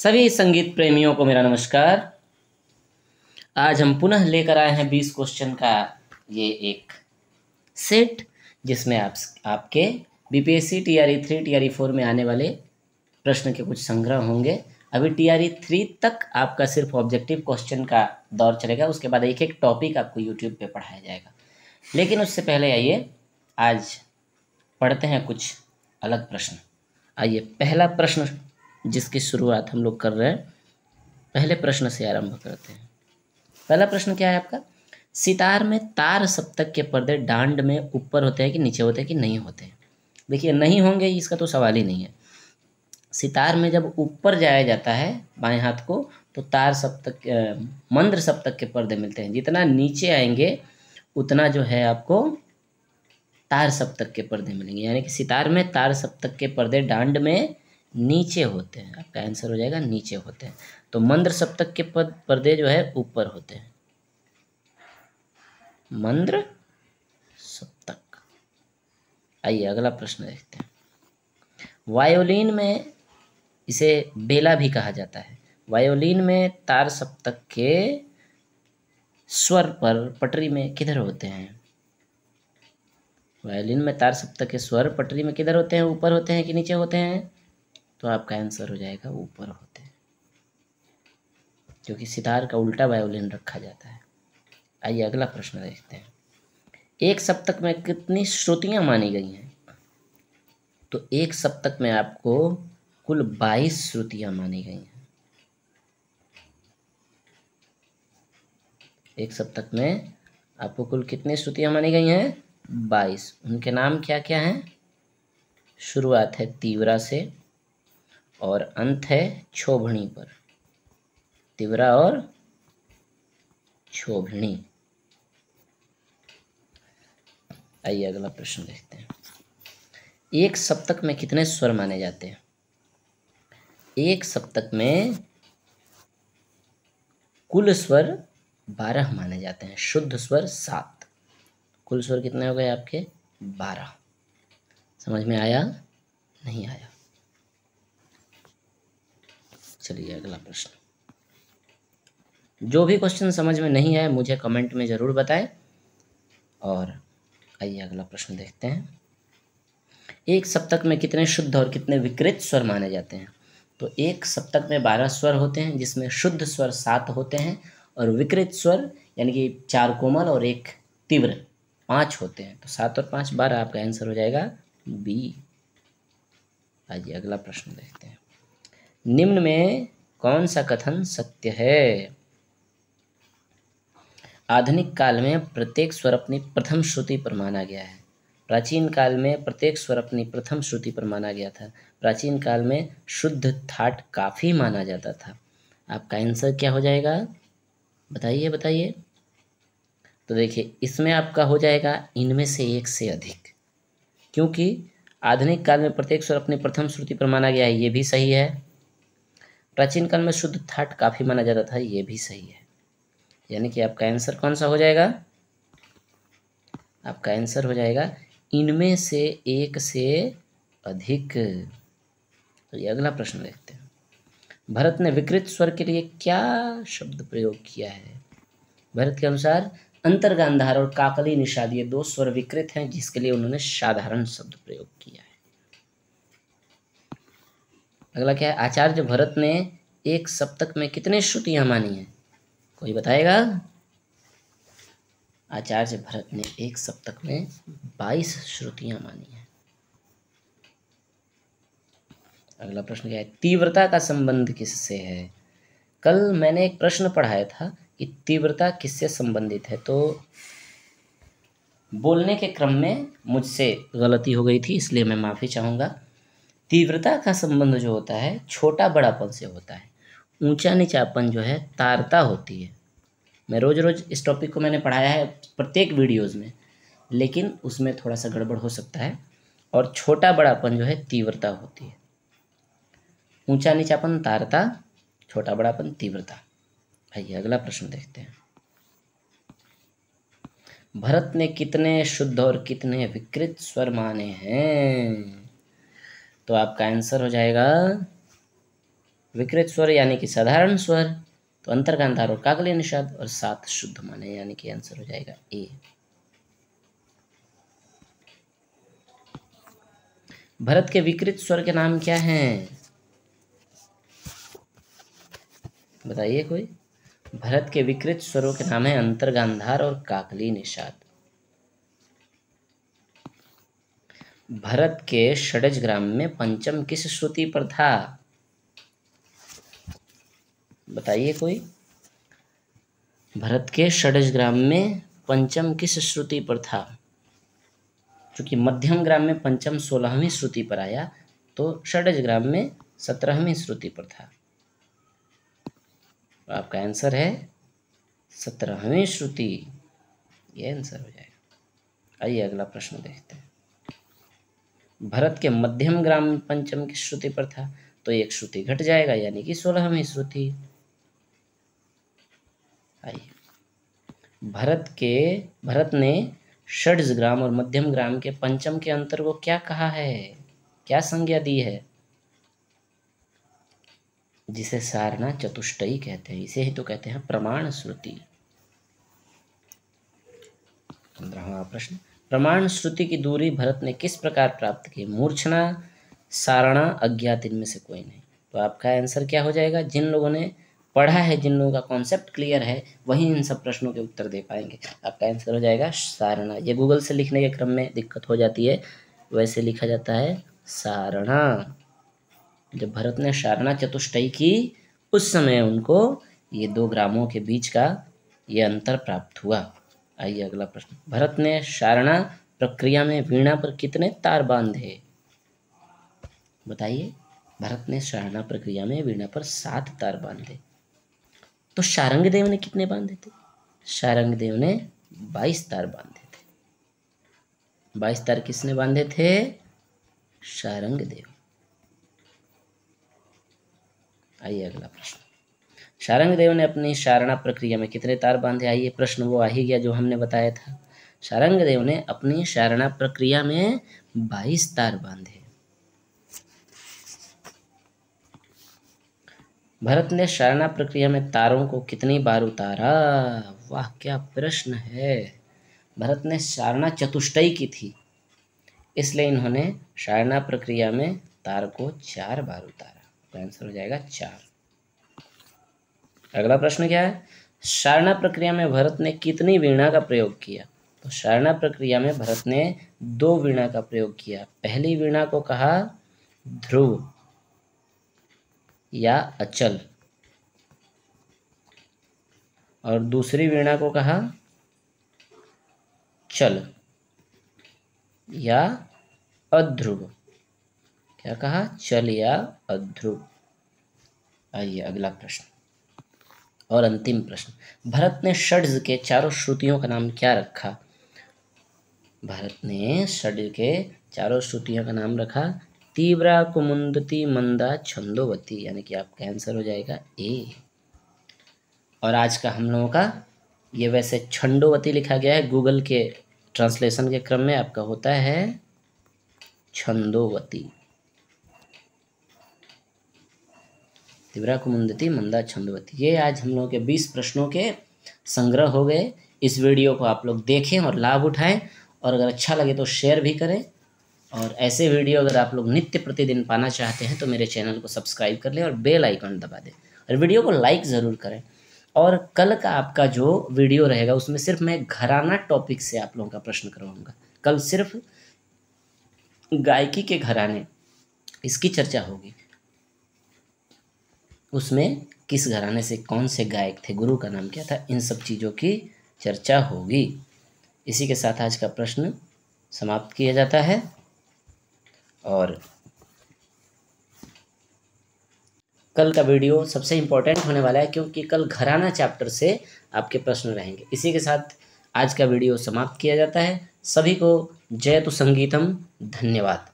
सभी संगीत प्रेमियों को मेरा नमस्कार। आज हम पुनः लेकर आए हैं 20 क्वेश्चन का ये एक सेट, जिसमें आपके बीपीएससी टीआरई 3 टीआरई 4 में आने वाले प्रश्न के कुछ संग्रह होंगे। अभी टीआरई 3 तक आपका सिर्फ ऑब्जेक्टिव क्वेश्चन का दौर चलेगा, उसके बाद एक एक टॉपिक आपको यूट्यूब पे पढ़ाया जाएगा। लेकिन उससे पहले आइए आज पढ़ते हैं कुछ अलग प्रश्न। आइए पहला प्रश्न जिसकी शुरुआत हम लोग कर रहे हैं, पहले प्रश्न से आरंभ करते हैं। पहला प्रश्न क्या है आपका? सितार में तार सप्तक के पर्दे डांड में ऊपर होते हैं कि नीचे होते हैं कि नहीं होते हैं? देखिए, नहीं होंगे इसका तो सवाल ही नहीं है। सितार में जब ऊपर जाया जाता है बाएं हाथ को तो तार सप्तक मंद्र सप्तक के पर्दे मिलते हैं। जितना नीचे आएंगे उतना जो है आपको तार सप्तक के पर्दे मिलेंगे, यानी कि सितार में तार सप्तक के पर्दे डांड में नीचे होते हैं। आपका आंसर हो जाएगा नीचे होते हैं। तो मंद्र सप्तक के पर्दे जो है ऊपर होते हैं। मंद्र सप्तक। आइए अगला प्रश्न देखते हैं। वायोलिन में इसे बेला भी कहा जाता है। वायोलिन में तार सप्तक के स्वर पर पटरी में किधर होते हैं? वायोलिन में तार सप्तक के स्वर पटरी में किधर होते हैं? ऊपर होते हैं कि नीचे होते हैं? तो आपका आंसर हो जाएगा ऊपर होते हैं, क्योंकि सितार का उल्टा वायोलिन रखा जाता है। आइए अगला प्रश्न देखते हैं। एक सप्तक में कितनी श्रुतियां मानी गई हैं? तो एक सप्तक में आपको कुल 22 श्रुतियां मानी गई हैं। एक सप्तक में आपको कुल कितनी श्रुतियां मानी गई हैं? 22। उनके नाम क्या क्या हैं? शुरुआत है तीव्रा से और अंत है क्षोभणी पर। तीव्रा और क्षोभणी। आइए अगला प्रश्न देखते हैं। एक सप्तक में कितने स्वर माने जाते हैं? एक सप्तक में कुल स्वर 12 माने जाते हैं, शुद्ध स्वर 7। कुल स्वर कितने हो गए आपके? 12। समझ में आया? नहीं आया? चलिए अगला प्रश्न। जो भी क्वेश्चन समझ में नहीं आया मुझे कमेंट में ज़रूर बताएं। और आइए अगला प्रश्न देखते हैं। एक सप्तक में कितने शुद्ध और कितने विकृत स्वर माने जाते हैं? तो एक सप्तक में 12 स्वर होते हैं, जिसमें शुद्ध स्वर 7 होते हैं और विकृत स्वर यानी कि 4 कोमल और 1 तीव्र 5 होते हैं। तो 7 और 5 12। आपका आंसर हो जाएगा बी। आइए अगला प्रश्न देखते हैं। निम्न में कौन सा कथन सत्य है? आधुनिक काल में प्रत्येक स्वर अपनी प्रथम श्रुति पर माना गया है। प्राचीन काल में प्रत्येक स्वर अपनी प्रथम श्रुति पर माना गया था। प्राचीन काल में शुद्ध थाट काफी माना जाता था। आपका आंसर क्या हो जाएगा? बताइए बताइए। तो देखिए, इसमें आपका हो जाएगा इनमें से एक से अधिक, क्योंकि आधुनिक काल में प्रत्येक स्वर अपनी प्रथम श्रुति पर माना गया है, ये भी सही है। प्राचीन काल में शुद्ध थाट काफी माना जाता था, ये भी सही है। यानी कि आपका आंसर कौन सा हो जाएगा? आपका आंसर हो जाएगा इनमें से एक से अधिक। तो ये अगला प्रश्न देखते हैं। भरत ने विकृत स्वर के लिए क्या शब्द प्रयोग किया है? भरत के अनुसार अंतर्गांधार और काकली निषाद ये 2 स्वर विकृत हैं, जिसके लिए उन्होंने साधारण शब्द प्रयोग किया है। अगला क्या है? आचार्य भरत ने एक सप्तक में कितने श्रुतियां मानी हैं? कोई बताएगा? आचार्य भरत ने एक सप्तक में 22 श्रुतियां मानी हैं। अगला प्रश्न क्या है? तीव्रता का संबंध किससे है? कल मैंने एक प्रश्न पढ़ाया था कि तीव्रता किससे संबंधित है, तो बोलने के क्रम में मुझसे गलती हो गई थी, इसलिए मैं माफ़ी चाहूँगा। तीव्रता का संबंध जो होता है छोटा बड़ापन से होता है। ऊंचा नीचापन जो है तारता होती है। मैं रोज़ रोज़ इस टॉपिक को मैंने पढ़ाया है प्रत्येक वीडियोज़ में, लेकिन उसमें थोड़ा सा गड़बड़ हो सकता है। और छोटा बड़ापन जो है तीव्रता होती है। ऊंचा नीचापन तारता, छोटा बड़ापन तीव्रता। आइए अगला प्रश्न देखते हैं। भरत ने कितने शुद्ध और कितने विकृत स्वर माने हैं? तो आपका आंसर हो जाएगा विकृत स्वर यानी कि साधारण स्वर, तो अंतर्गांधार और काकली निषाद, और 7 शुद्ध माने, यानी कि आंसर हो जाएगा ए। भरत के विकृत स्वर के नाम क्या हैं? बताइए कोई। भरत के विकृत स्वरों के नाम है अंतर्गांधार और काकली निषाद। भरत के षडज ग्राम में पंचम किस श्रुति पर था? बताइए कोई। भरत के षडज ग्राम में पंचम किस श्रुति पर था? चूंकि मध्यम ग्राम में पंचम 16वीं श्रुति पर आया, तो षडज ग्राम में 17वीं श्रुति पर था। तो आपका आंसर है 17वीं श्रुति, ये आंसर हो जाएगा। आइए अगला प्रश्न देखते हैं। भरत के मध्यम ग्राम में पंचम किस श्रुति पर था? तो एक श्रुति घट जाएगा, यानी कि 16वीं श्रुति। आइए, भरत ने षड्ज ग्राम और मध्यम ग्राम के पंचम के अंतर को क्या कहा है, क्या संज्ञा दी है? जिसे सारना चतुष्टयी कहते हैं, इसे ही तो कहते हैं प्रमाण श्रुति। 15वां प्रश्न, प्रमाण श्रुति की दूरी भरत ने किस प्रकार प्राप्त की? मूर्छना, सारणा, अज्ञात, इनमें से कोई नहीं। तो आपका आंसर क्या हो जाएगा? जिन लोगों ने पढ़ा है, जिन लोगों का कॉन्सेप्ट क्लियर है, वही इन सब प्रश्नों के उत्तर दे पाएंगे। आपका आंसर हो जाएगा सारणा। ये गूगल से लिखने के क्रम में दिक्कत हो जाती है, वैसे लिखा जाता है सारणा। जब भरत ने सारणा चतुष्टयी की, उस समय उनको ये 2 ग्रामों के बीच का ये अंतर प्राप्त हुआ। आइए अगला प्रश्न, भरत ने सारणा प्रक्रिया में वीणा पर कितने तार बांधे? बताइए। भरत ने सारणा प्रक्रिया में वीणा पर 7 तार बांधे। तो शारंगदेव ने कितने बांधे थे? शारंगदेव ने 22 तार बांधे थे। 22 तार किसने बांधे थे? शारंगदेव। आइए अगला प्रश्न, शारंगदेव ने अपनी सारणा प्रक्रिया में कितने तार बांधे? आइए प्रश्न वो आ ही गया जो हमने बताया था। शारंगदेव ने अपनी सारणा प्रक्रिया में 22 तार बांधे। भरत ने सारणा प्रक्रिया में तारों को कितनी बार उतारा? वाह क्या प्रश्न है। भरत ने सारणा चतुष्टयी की थी, इसलिए इन्होंने सारणा प्रक्रिया में तार को 4 बार उतारा। तो आंसर हो जाएगा 4। अगला प्रश्न क्या है? सारणा प्रक्रिया में भरत ने कितनी वीणा का प्रयोग किया? तो सारणा प्रक्रिया में भरत ने 2 वीणा का प्रयोग किया। पहली वीणा को कहा ध्रुव या अचल, और दूसरी वीणा को कहा चल या अध्रुव। क्या कहा? चल या अध्रुव। आइए अगला प्रश्न और अंतिम प्रश्न, भरत ने षड्ज के 4 श्रुतियों का नाम क्या रखा? भरत ने षड्ज के 4 श्रुतियों का नाम रखा तीव्रा, कुमुदती, मंदा, छंदोवती, यानी कि आपका आंसर हो जाएगा ए। और आज का हम लोगों का ये वैसे छंदोवती लिखा गया है, गूगल के ट्रांसलेशन के क्रम में आपका होता है छंदोवती। तीव्रा, कुमुदती, मंदा, छंदोवती, ये आज हम लोगों के 20 प्रश्नों के संग्रह हो गए। इस वीडियो को आप लोग देखें और लाभ उठाएं, और अगर अच्छा लगे तो शेयर भी करें। और ऐसे वीडियो अगर आप लोग नित्य प्रतिदिन पाना चाहते हैं तो मेरे चैनल को सब्सक्राइब कर लें और बेल आइकन दबा दें, और वीडियो को लाइक ज़रूर करें। और कल का आपका जो वीडियो रहेगा उसमें सिर्फ मैं घराना टॉपिक से आप लोगों का प्रश्न करवाऊँगा। कल सिर्फ गायकी के घराने, इसकी चर्चा होगी। उसमें किस घराने से कौन से गायक थे, गुरु का नाम क्या था, इन सब चीज़ों की चर्चा होगी। इसी के साथ आज का प्रश्न समाप्त किया जाता है। और कल का वीडियो सबसे इम्पोर्टेंट होने वाला है, क्योंकि कल घराना चैप्टर से आपके प्रश्न रहेंगे। इसी के साथ आज का वीडियो समाप्त किया जाता है। सभी को जय तु संगीतम, धन्यवाद।